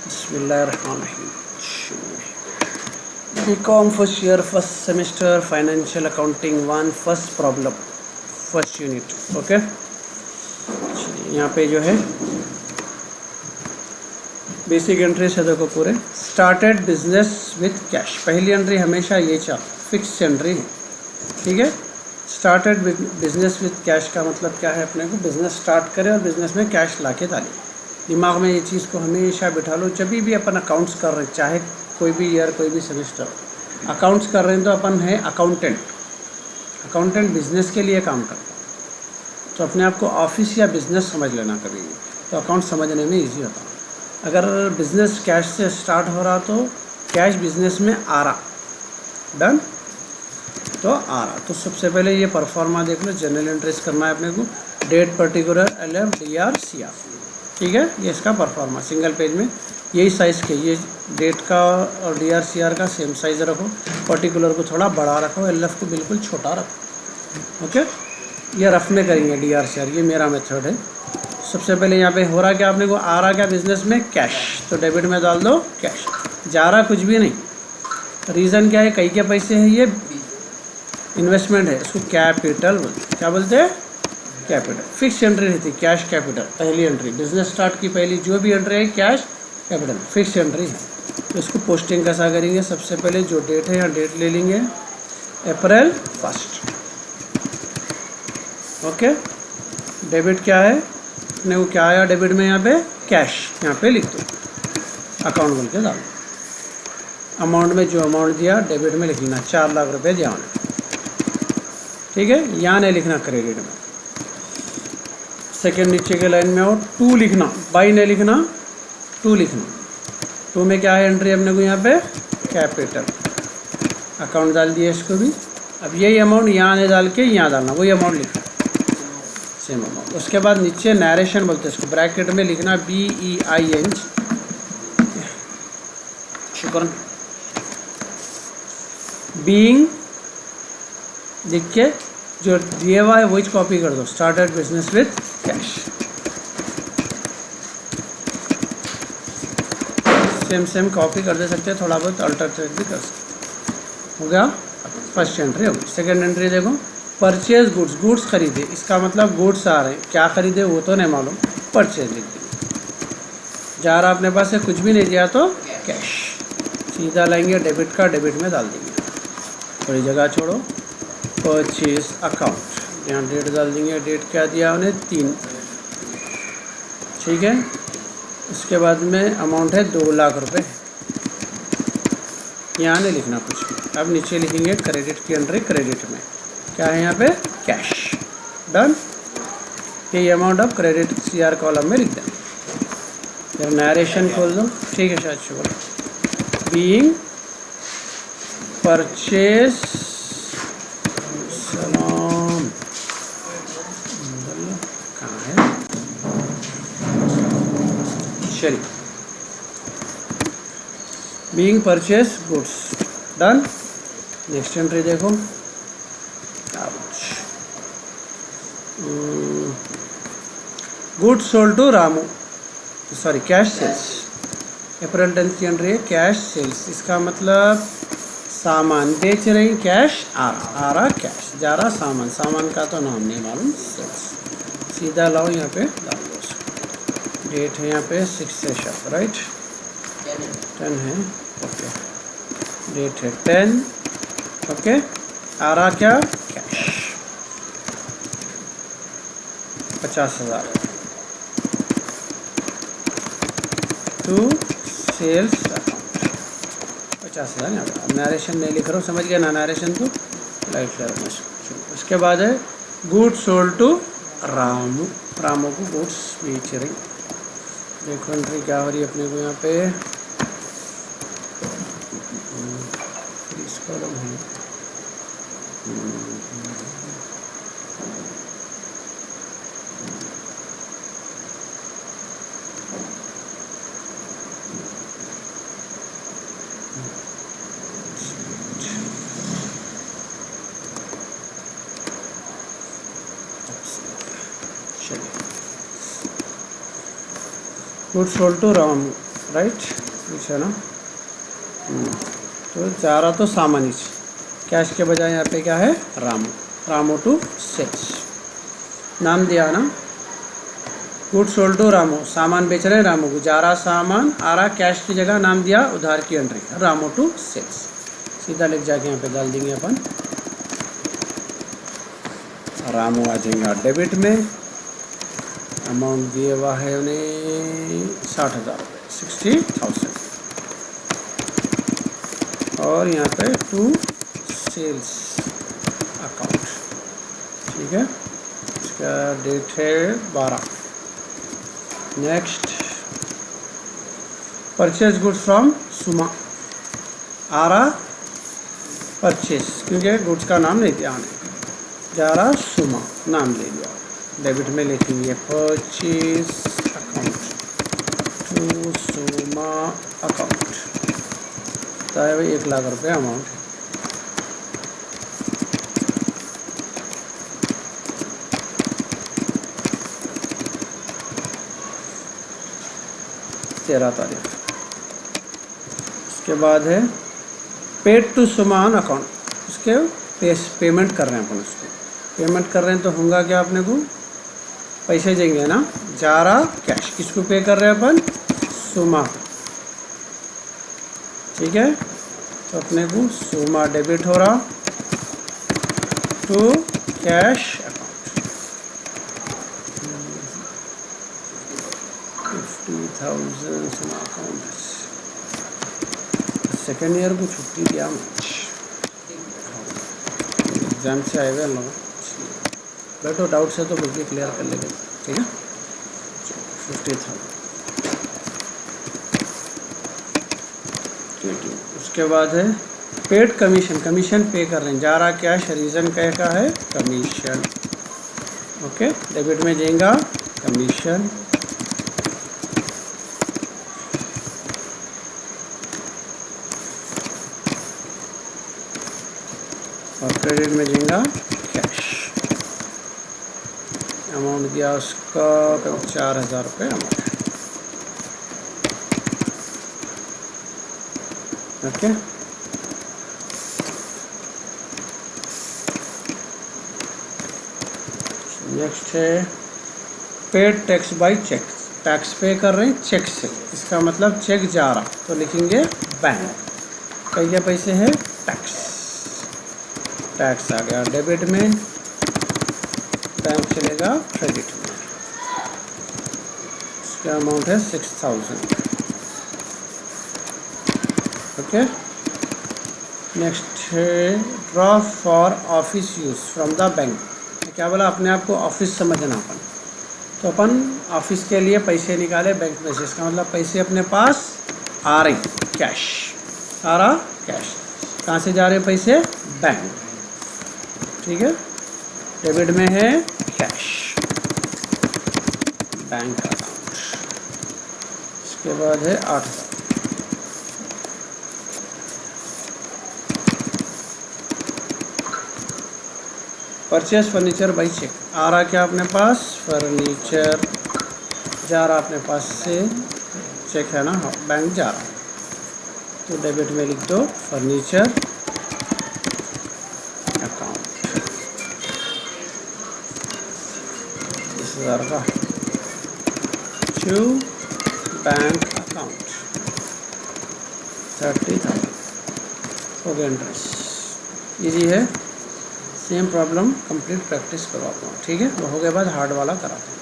बिस्मिल्लाहिर्रहमानिर्रहीम। B Com first year first semester financial accounting 1 first problem first unit. Okay, यहाँ पे जो है बेसिक एंट्री से देखो पूरे। स्टार्टेड बिजनेस विथ कैश, पहली एंट्री हमेशा ये फिक्स एंट्री है, ठीक है। स्टार्टेड बिजनेस विथ कैश का मतलब क्या है, अपने को बिजनेस स्टार्ट करें और बिजनेस में कैश ला के डालें। दिमाग में ये चीज़ को हमेशा बिठा लो। जब भी अपन अकाउंट्स कर रहे हैं, चाहे कोई भी ईयर कोई भी सेमेस्टर अकाउंट्स कर रहे हैं, तो अपन है अकाउंटेंट। अकाउंटेंट बिजनेस के लिए काम करता है, तो अपने आप को ऑफिस या बिजनेस समझ लेना कभी भी, तो अकाउंट समझने में ईजी होता है। अगर बिजनेस कैश से स्टार्ट हो रहा तो कैश बिजनेस में आ रहा, डन, तो आ रहा। तो सबसे पहले ये परफॉर्मा देख लो। जनरल एंट्रीज करना है अपने को, date particular LF DR CR, ठीक है। ये इसका परफॉर्मा सिंगल पेज में यही साइज़ के, ये डेट का और DR CR का सेम साइज़ रखो, पर्टिकुलर को थोड़ा बड़ा रखो, LF को बिल्कुल छोटा रखो। ओके, ये रफ में करेंगे DR CR, ये मेरा मेथड है। सबसे पहले यहाँ पे हो रहा क्या, अपने को आ रहा क्या बिजनेस में, कैश, तो डेबिट में डाल दो कैश। जा रहा कुछ भी नहीं, रीज़न क्या है, कई के पैसे हैं, ये इन्वेस्टमेंट है, इसको कैपिटल बोलते। क्या बोलते हैं, कैपिटल। फिक्स एंट्री रहती है कैश कैपिटल, पहली एंट्री बिजनेस स्टार्ट की पहली जो भी एंट्री है कैश कैपिटल फिक्स एंट्री है। तो इसको पोस्टिंग कैसा करेंगे, सबसे पहले जो डेट है यहाँ डेट ले लेंगे, अप्रैल 1। ओके, डेबिट क्या है, अपने को क्या आया डेबिट में, यहाँ पे कैश, यहाँ पे लिख दो, अकाउंट बोल के डालो। अमाउंट में जो अमाउंट दिया डेबिट में लिखना, 4 लाख रुपए दिया उन्हें, ठीक है। यहाँ नहीं लिखना क्रेडिट में। सेकेंड नीचे के लाइन में आओ, 2 लिखना, बाई नहीं लिखना, 2 लिखना। 2 में क्या है एंट्री अपने को, यहाँ पे कैपिटल, अकाउंट डाल दिया इसको भी। अब यही अमाउंट यहाँ नहीं डाल के यहाँ डालना, वही अमाउंट लिखना, सेम अमाउंट। उसके बाद नीचे नरेशन बोलते हैं इसको, ब्रैकेट में लिखना BEIN, शुक्र, बीइंग लिख के जो दिया हुआ है वही कॉपी कर दो, started business with cash, same copy कर दे सकते हैं, थोड़ा बहुत अल्टरनेट भी कर सकते। हो गया, फर्स्ट एंट्री हो गई। सेकेंड एंट्री देखो, परचेज गुड्स, गुड्स खरीदे, इसका मतलब गुड्स आ रहे हैं, क्या खरीदे वो तो नहीं मालूम, परचेज लिख देंगे। जा रहा अपने पास से कुछ भी नहीं दिया तो कैश, सीधा लाएंगे डेबिट का, डेबिट में डाल देंगे, थोड़ी जगह छोड़ो, परचेज अकाउंट, यहाँ डेट डाल देंगे, डेट क्या दिया उन्हें 3, ठीक है। उसके बाद में अमाउंट है 2 लाख रुपए, यहाँ नहीं लिखना कुछ भी। अब नीचे लिखेंगे क्रेडिट की एंट्री, क्रेडिट में क्या है, यहाँ पे कैश, डन। ये अमाउंट अब क्रेडिट CR कॉलम में लिख दें। फिर नरेशन खोल दो, ठीक है शायद शुक्र, बीइंग परचेज, सलाम, कहाँ है, शरी, being purchase goods, done. Next entry देखो, goods sold to Ramu, sorry cash sales, April 10 की एंट्री है, कैश सेल्स, इसका मतलब सामान बेच रही, कैश आ रहा कैश, जा रहा सामान, सामान का तो नाम नहीं मालूम, सेल्स, सीधा लाओ यहाँ पे डाल दो उसको। डेट है यहाँ पे 6 से शॉप, राइट, 10 है, ओके, डेट है 10, ओके। आ रहा क्या, कैश, 50,000 टू सेल्स अकाउंट, 50,000 यहाँ पर। अब नरेशन नहीं लिख रहा हूँ, समझ गया ना, नरेशन तो लाइट ले रहा हूँ। उसके बाद है goods sold to Ramu, Ramu को गुड्स बेच रही। देखो एंट्री क्या हो रही है अपने को यहाँ पे, इसको गुड्स सोल्ड टू राइट, कुछ है ना। तो जा रहा तो सामान, कैश के बजाय यहाँ पे क्या है, रामू, रामू टू सेल्स, नाम दिया ना, गुड सोल्ड टू रामू, सामान बेच रहे हैं रामू को, जा रहा सामान, आ रहा कैश की जगह नाम दिया उधार की एंट्री, रामू टू सेल्स, सीधा लिख जाके यहाँ पे डाल देंगे अपन, रामू आ जाएगा डेबिट में, अमाउंट दिया हुआ है उन्हें 60,000 रुपये, 60,000, और यहाँ पे टू सेल्स अकाउंट, ठीक है, इसका डेट है 12। नेक्स्ट, परचेज गुड्स फ्रॉम सुमा, आ रहा परचेज, क्योंकि गुड्स का नाम नहीं दिया आने, जा रहा सुमा, नाम ले लिया, डेबिट में लिखेंगे परचेज अकाउंट टू सुमा अकाउंट, तो है भाई 1 लाख रुपये अमाउंट है। तेरह तारीख, उसके बाद है पेड टू सुमान अकाउंट, उसके पेमेंट कर रहे हैं अपन, उसको पेमेंट कर रहे हैं तो होगा क्या, अपने को पैसे देंगे ना, जा रहा कैश, किसको पे कर रहे हैं अपन, सुमा, ठीक है, तो अपने को सुमा डेबिट हो रहा टू कैश अकाउंट, 50,000 सुमा अकाउंट, सेकेंड ईयर को छुट्टी दिया, एग्जाम से आए हुए लोग, बैठो, डाउट से तो बिल्कुल क्लियर कर लेंगे, ठीक है, 50,000, उसके बाद है पेड कमीशन, कमीशन पे कर रहे हैं, जा रहा कैश, रीज़न क्या का है, कमीशन, ओके, डेबिट में जाएगा कमीशन, और क्रेडिट में जाएगा कैश, अमाउंट दिया उसका 4,000 रुपये अमाउंट, ओके। नेक्स्ट है paid tax by cheque, tax पे कर रहे हैं चेक से, इसका मतलब चेक जा रहा तो लिखेंगे बैंक, क्या पैसे है, टैक्स, टैक्स आ गया डेबिट में, बैंक चलेगा क्रेडिट में, इसका अमाउंट है 6,000, ओके। नेक्स्ट है draw for office use from the bank, क्या बोला, अपने आप को ऑफिस समझना अपन, तो अपन ऑफिस के लिए पैसे निकाले बैंक में से, इसका मतलब पैसे अपने पास आ रहे, कैश आ रहा, कैश, कहाँ से जा रहे पैसे, बैंक, ठीक है, डेबिट में है कैश, बैंक अकाउंट, इसके बाद है 8,000, परचेस फर्नीचर बाई चेक, आ रहा क्या अपने पास, फर्नीचर, जा रहा अपने पास से, चेक है ना, बैंक जा रहा, तो डेबिट में लिख दो फर्नीचर अकाउंट, 30,000 का, टू बैंक अकाउंट 30,000, हो गया इंटरेस्ट, ईजी है, सेम प्रॉब्लम कंप्लीट प्रैक्टिस करो आप, ठीक है, वो हो गए बाद हार्ड वाला कराते हैं।